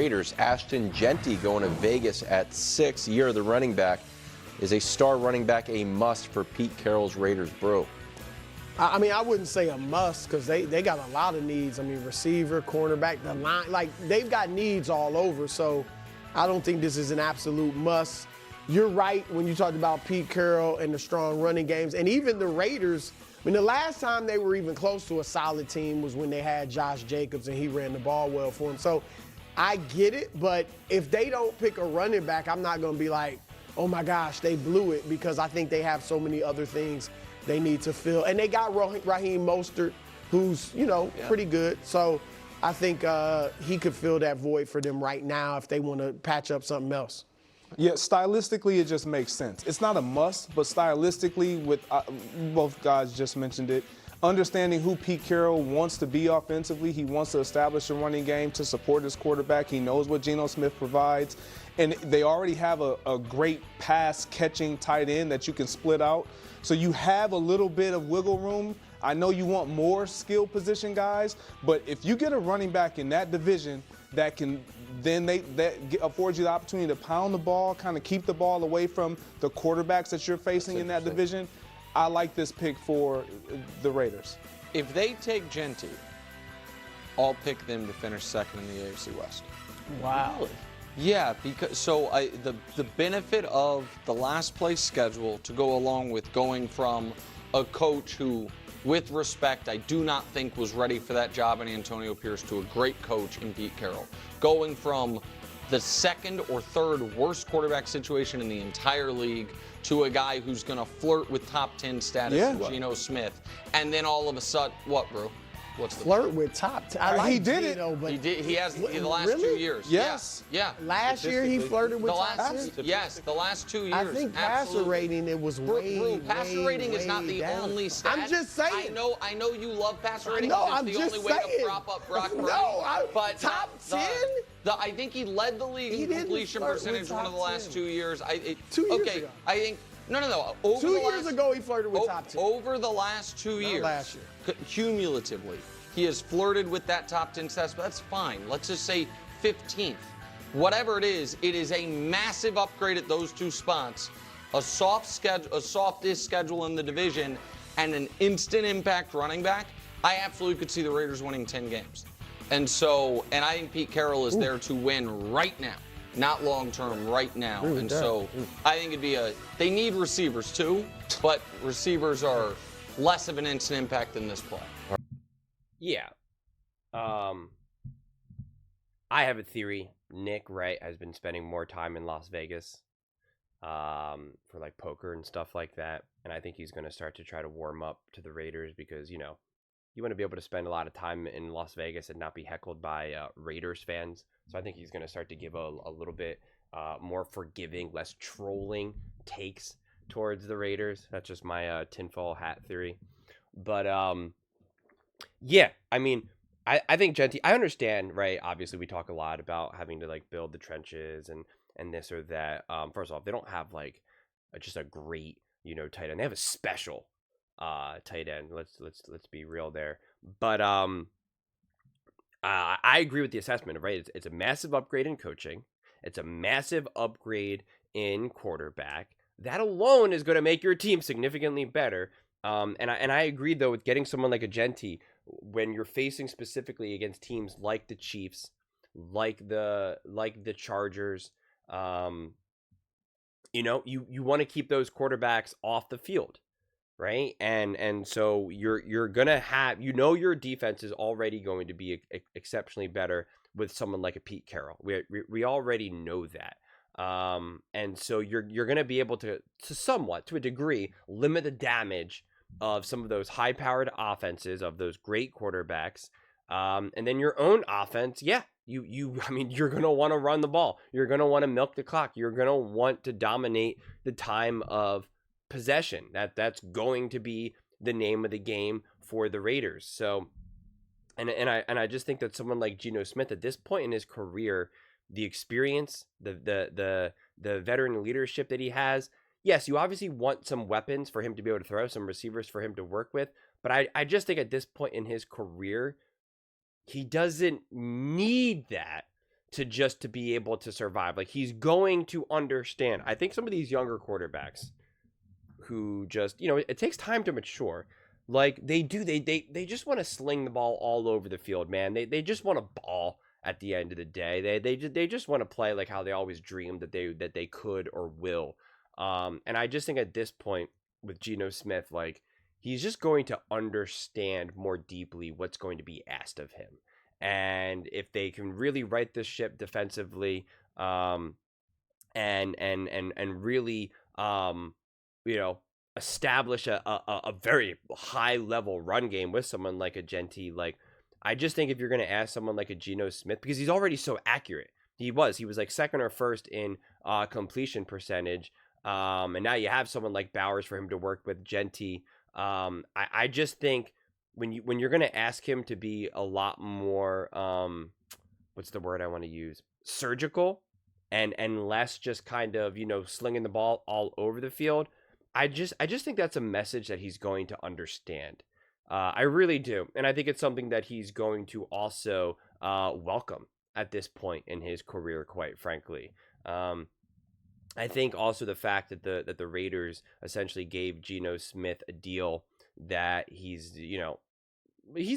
Raiders. Ashton Jeanty going to Vegas at 6. Year of the running back. Is a star running back a must for Pete Carroll's Raiders, bro? I mean, I wouldn't say a must because they got a lot of needs. I mean, receiver, cornerback, the line, like they've got needs all over. So I don't think this is an absolute must. You're right when you talked about Pete Carroll and the strong running games. And even the Raiders, I mean, the last time they were even close to a solid team was when they had Josh Jacobs and he ran the ball well for him. So I get it, but if they don't pick a running back, I'm not going to be like, oh my gosh, they blew it, because I think they have so many other things they need to fill. And they got Raheem Mostert, who's, pretty good. So I think he could fill that void for them right now if they want to patch up something else. Yeah, stylistically, it just makes sense. It's not a must, but stylistically, with both guys just mentioned it, understanding who Pete Carroll wants to be offensively, he wants to establish a running game to support his quarterback. He knows what Geno Smith provides. And they already have a great pass-catching tight end that you can split out. So you have a little bit of wiggle room. I know you want more skill position guys, but if you get a running back in that division that can that affords you the opportunity to pound the ball, kind of keep the ball away from the quarterbacks that you're facing in that division, I like this pick for the Raiders. If they take Jeanty, I'll pick them to finish second in the AFC West. Wow. Really? Yeah, because the benefit of the last place schedule to go along with going from a coach who, with respect, I do not think was ready for that job in Antonio Pierce, to a great coach in Pete Carroll. Going from the second or third worst quarterback situation in the entire league to a guy who's going to flirt with top 10 status, Geno Smith. And then all of a sudden, what, bro? What's the flirt with top 10? I like he did Geno, it. but he did. He has in the last really? 2 years. Yes. Yeah. Last year he flirted with top 10? Yes, the last 2 years. I think passer rating, it was way, passer rating is not the down. only stat. I'm just saying. I know you love passer rating. No, It's I'm the just only way saying. to prop up Brock Purdy. No, but top 10? I think he led the league in completion percentage one of the last 2 years. 2 years ago. I think no. Over 2 years ago he flirted with top 10. Over the last 2 years, last year. Cumulatively, he has flirted with that top 10 stats, but that's fine. Let's just say 15th. Whatever it is a massive upgrade at those two spots. A softest schedule in the division, and an instant impact running back. I absolutely could see the Raiders winning 10 games. And I think Pete Carroll is there to win right now, not long term, right now. And so I think they need receivers too, but receivers are less of an instant impact than this play. Yeah. I have a theory. Nick Wright has been spending more time in Las Vegas for like poker and stuff like that. And I think he's going to start to try to warm up to the Raiders because, you want to be able to spend a lot of time in Las Vegas and not be heckled by Raiders fans. So I think he's going to start to give a little bit more forgiving, less trolling takes towards the Raiders. That's just my tinfoil hat theory. But yeah, I mean, I think Jeanty, I understand, right? Obviously, we talk a lot about having to like build the trenches and this or that. First off, they don't have like just a great, tight end. They have a special tight end. Let's be real there. But I agree with the assessment, right? It's a massive upgrade in coaching. It's a massive upgrade in quarterback. That alone is going to make your team significantly better. And I agree though with getting someone like a Jeanty when you're facing specifically against teams like the Chiefs, like the Chargers. You want to keep those quarterbacks off the field, right? And so you're gonna have your defense is already going to be exceptionally better with someone like a Pete Carroll. We already know that. And so you're gonna be able to somewhat, to a degree, limit the damage of some of those high-powered offenses of those great quarterbacks, and then your own offense. Yeah, you're gonna want to run the ball. You're gonna want to milk the clock. You're gonna want to dominate the time of possession. That's going to be the name of the game for the Raiders. So, and I just think that someone like Geno Smith at this point in his career, the experience, the veteran leadership that he has. Yes, you obviously want some weapons for him to be able to throw, some receivers for him to work with. But I just think at this point in his career, he doesn't need that to be able to survive. Like, he's going to understand. I think some of these younger quarterbacks who just, it takes time to mature. Like, they just want to sling the ball all over the field, man. They just want to ball at the end of the day. They just want to play like how they always dreamed that they could or will. And I just think at this point with Geno Smith, like, he's just going to understand more deeply what's going to be asked of him. And if they can really right this ship defensively, and really, establish a very high level run game with someone like a Jeanty, like, I just think if you're going to ask someone like a Geno Smith, because he's already so accurate, he was like second or first in completion percentage, and now you have someone like Bowers for him to work with, Jeanty. I just think when you're going to ask him to be a lot more, what's the word I want to use? Surgical and less just kind of, slinging the ball all over the field. I just think that's a message that he's going to understand. I really do. And I think it's something that he's going to also welcome at this point in his career, quite frankly. I think also the fact that the Raiders essentially gave Geno Smith a deal that he's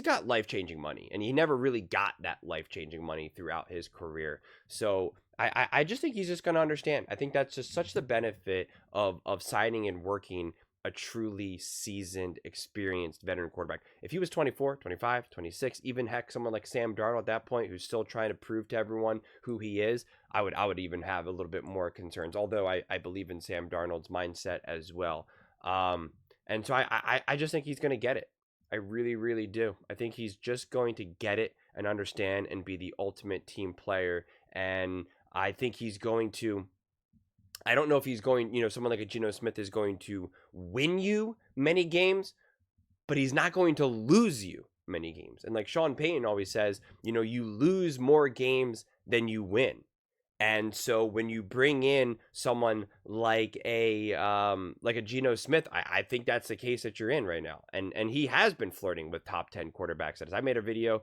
got life-changing money, and he never really got that life-changing money throughout his career. So I just think he's just going to understand. I think that's just such the benefit of signing and working a truly seasoned, experienced veteran quarterback. If he was 24, 25, 26, even heck, someone like Sam Darnold at that point, who's still trying to prove to everyone who he is, I would even have a little bit more concerns, although I believe in Sam Darnold's mindset as well. And so I just think he's going to get it. I really, really do. I think he's just going to get it and understand and be the ultimate team player. And I think he's going to, I don't know if he's going, someone like a Geno Smith is going to win you many games, but he's not going to lose you many games. And like Sean Payton always says, you lose more games than you win. And so when you bring in someone like a Geno Smith, I think that's the case that you're in right now. And he has been flirting with top 10 quarterbacks. I made a video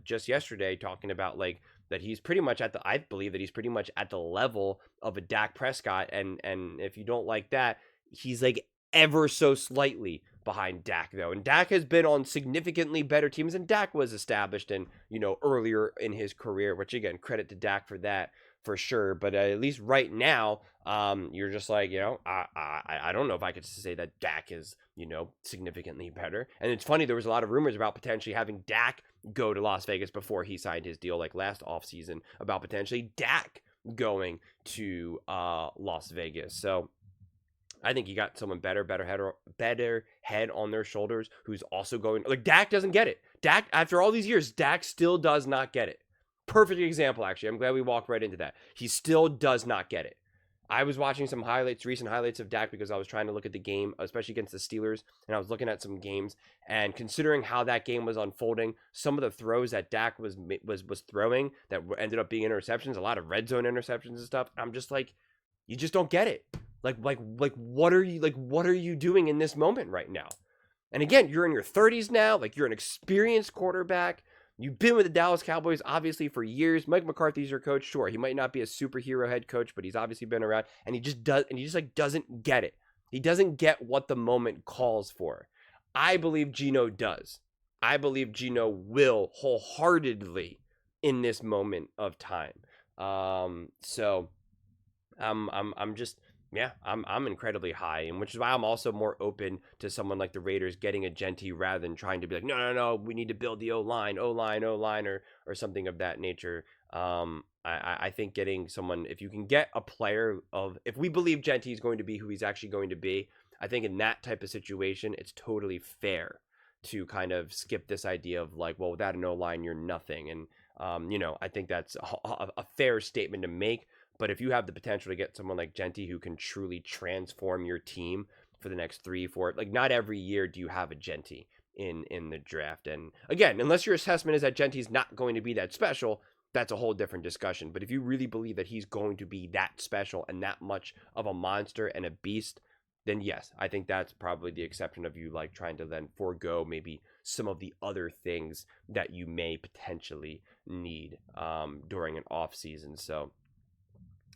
just yesterday talking about like that he's pretty much I believe that he's pretty much at the level of a Dak Prescott. And if you don't like that, he's like ever so slightly behind Dak though. And Dak has been on significantly better teams, and Dak was established in, earlier in his career, which again, credit to Dak for that for sure. But at least right now, you're just like, I don't know if I could say that Dak is, significantly better. And it's funny, there was a lot of rumors about potentially having Dak go to Las Vegas before he signed his deal, like last offseason, about potentially Dak going to Las Vegas. So I think you got someone better head on their shoulders who's also going. Like, Dak doesn't get it. Dak, after all these years, Dak still does not get it. Perfect example, actually. I'm glad we walked right into that. He still does not get it. I was watching some recent highlights of Dak because I was trying to look at the game, especially against the Steelers, and I was looking at some games, and considering how that game was unfolding, some of the throws that Dak was throwing that ended up being interceptions, a lot of red zone interceptions and stuff. I'm just like, you just don't get it. Like what are you doing in this moment right now? And again, you're in your 30s now. Like, you're an experienced quarterback. You've been with the Dallas Cowboys obviously for years. Mike McCarthy's your coach. Sure, he might not be a superhero head coach, but he's obviously been around, and he just doesn't get it. He doesn't get what the moment calls for. I believe Geno does. I believe Geno will wholeheartedly in this moment of time. So I'm just. Yeah, I'm incredibly high, and which is why I'm also more open to someone like the Raiders getting a Jeanty rather than trying to be like, no, we need to build the O-line, or something of that nature. I think getting someone, if you can get a player if we believe Jeanty is going to be who he's actually going to be, I think in that type of situation, it's totally fair to kind of skip this idea of like, well, without an O-line, you're nothing. And, I think that's a fair statement to make. But if you have the potential to get someone like Jeanty who can truly transform your team for the next 3-4, like, not every year do you have a Jeanty in the draft. And again, unless your assessment is that Jeanty's not going to be that special, that's a whole different discussion. But if you really believe that he's going to be that special and that much of a monster and a beast, then yes, I think that's probably the exception of you like trying to then forego maybe some of the other things that you may potentially need during an off season. So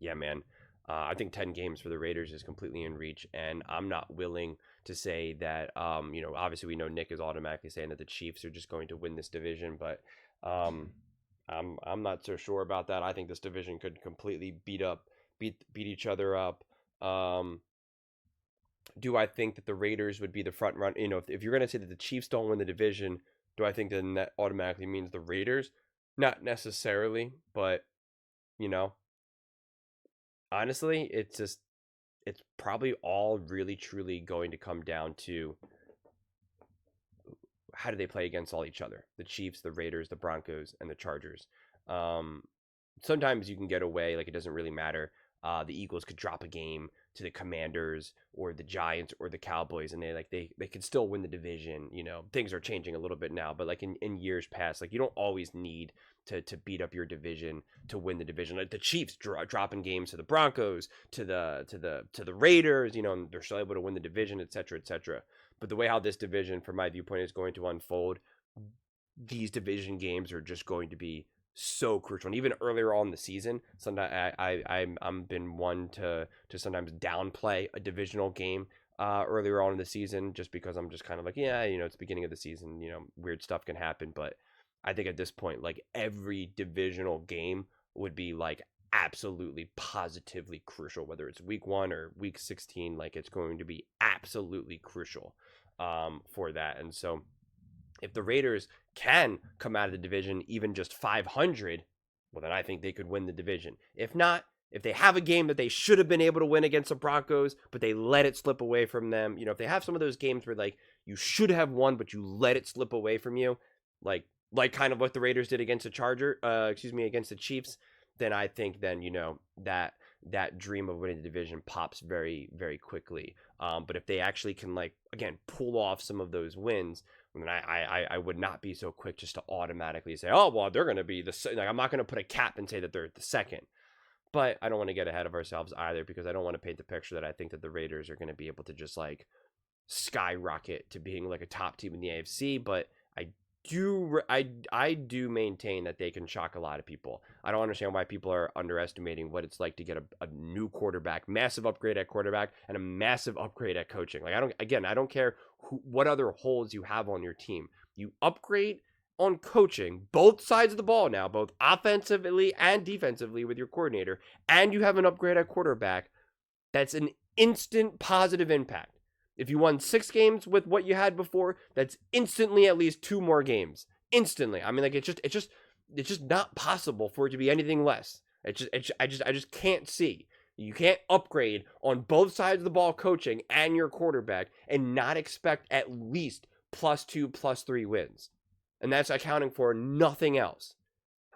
yeah, man, I think 10 games for the Raiders is completely in reach, and I'm not willing to say that. Obviously we know Nick is automatically saying that the Chiefs are just going to win this division, but I'm not so sure about that. I think this division could completely beat each other up. Do I think that the Raiders would be the front run? If you're going to say that the Chiefs don't win the division, do I think then that automatically means the Raiders? Not necessarily, but honestly, it's probably all really truly going to come down to how do they play against all each other? The Chiefs, the Raiders, the Broncos, and the Chargers. Sometimes you can get away, like it doesn't really matter. The Eagles could drop a game to the Commanders or the Giants or the Cowboys, and they could still win the division. Things are changing a little bit now, but like in years past, like you don't always need to beat up your division to win the division. Like the Chiefs dropping games to the Broncos, to the Raiders, and they're still able to win the division, et cetera, et cetera. But the way how this division, from my viewpoint, is going to unfold, these division games are just going to be so crucial. And even earlier on in the season, sometimes I'm been one to sometimes downplay a divisional game earlier on in the season, just because I'm just kind of like, yeah, it's the beginning of the season, weird stuff can happen. But I think at this point, like every divisional game would be like absolutely positively crucial, whether it's week 1 or week 16. Like it's going to be absolutely crucial for that. And so if the Raiders can come out of the division even just 500, well, then I think they could win the division. If not, if they have a game that they should have been able to win against the Broncos, but they let it slip away from them, if they have some of those games where like you should have won, but you let it slip away from you, like kind of what the Raiders did against against the Chiefs, then I think then, that dream of winning the division pops very, very quickly. But if they actually can, like, again, pull off some of those wins, then I would not be so quick just to automatically say, oh, well, they're going to be I'm not going to put a cap and say that they're the second. But I don't want to get ahead of ourselves either, because I don't want to paint the picture that I think that the Raiders are going to be able to just like skyrocket to being like a top team in the AFC. But I do maintain that they can shock a lot of people. I don't understand why people are underestimating what it's like to get a new quarterback, massive upgrade at quarterback, and a massive upgrade at coaching. Like I don't care what other holes you have on your team. You upgrade on coaching, both sides of the ball now, both offensively and defensively with your coordinator, and you have an upgrade at quarterback. That's an instant positive impact. If you won 6 games with what you had before, that's instantly at least 2 more games. Instantly. I mean, like it's just not possible for it to be anything less. I just can't see. You can't upgrade on both sides of the ball, coaching and your quarterback, and not expect at least +2, +3 wins. And that's accounting for nothing else.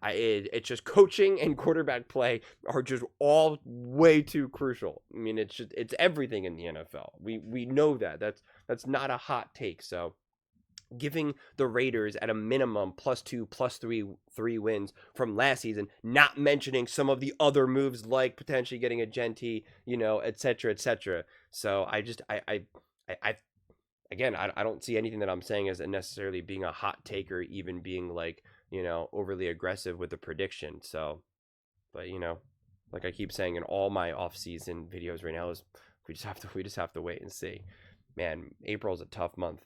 It's just coaching and quarterback play are just all way too crucial. I mean, it's everything in the NFL. We know that. That's not a hot take. So giving the Raiders at a minimum +2, +3 wins from last season, not mentioning some of the other moves like potentially getting a Jeanty, et cetera, et cetera. So I don't see anything that I'm saying as necessarily being a hot take or even being like, overly aggressive with the prediction. So, but like I keep saying in all my off-season videos right now, is we just have to wait and see. Man, April is a tough month.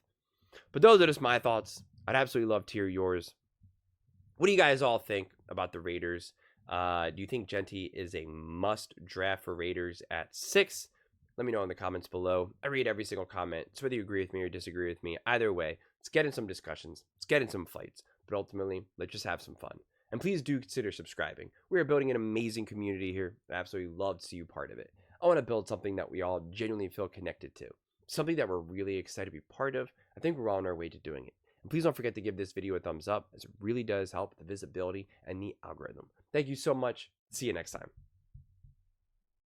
But those are just my thoughts. I'd absolutely love to hear yours. What do you guys all think about the Raiders? Do you think Jeanty is a must draft for Raiders at 6? Let me know in the comments below. I read every single comment. So whether you agree with me or disagree with me, either way, let's get in some discussions. Let's get in some fights. But ultimately, let's just have some fun. And please do consider subscribing. We are building an amazing community here. I absolutely love to see you part of it. I want to build something that we all genuinely feel connected to. Something that we're really excited to be part of. I think we're on our way to doing it. And please don't forget to give this video a thumbs up, as it really does help the visibility and the algorithm. Thank you so much. See you next time.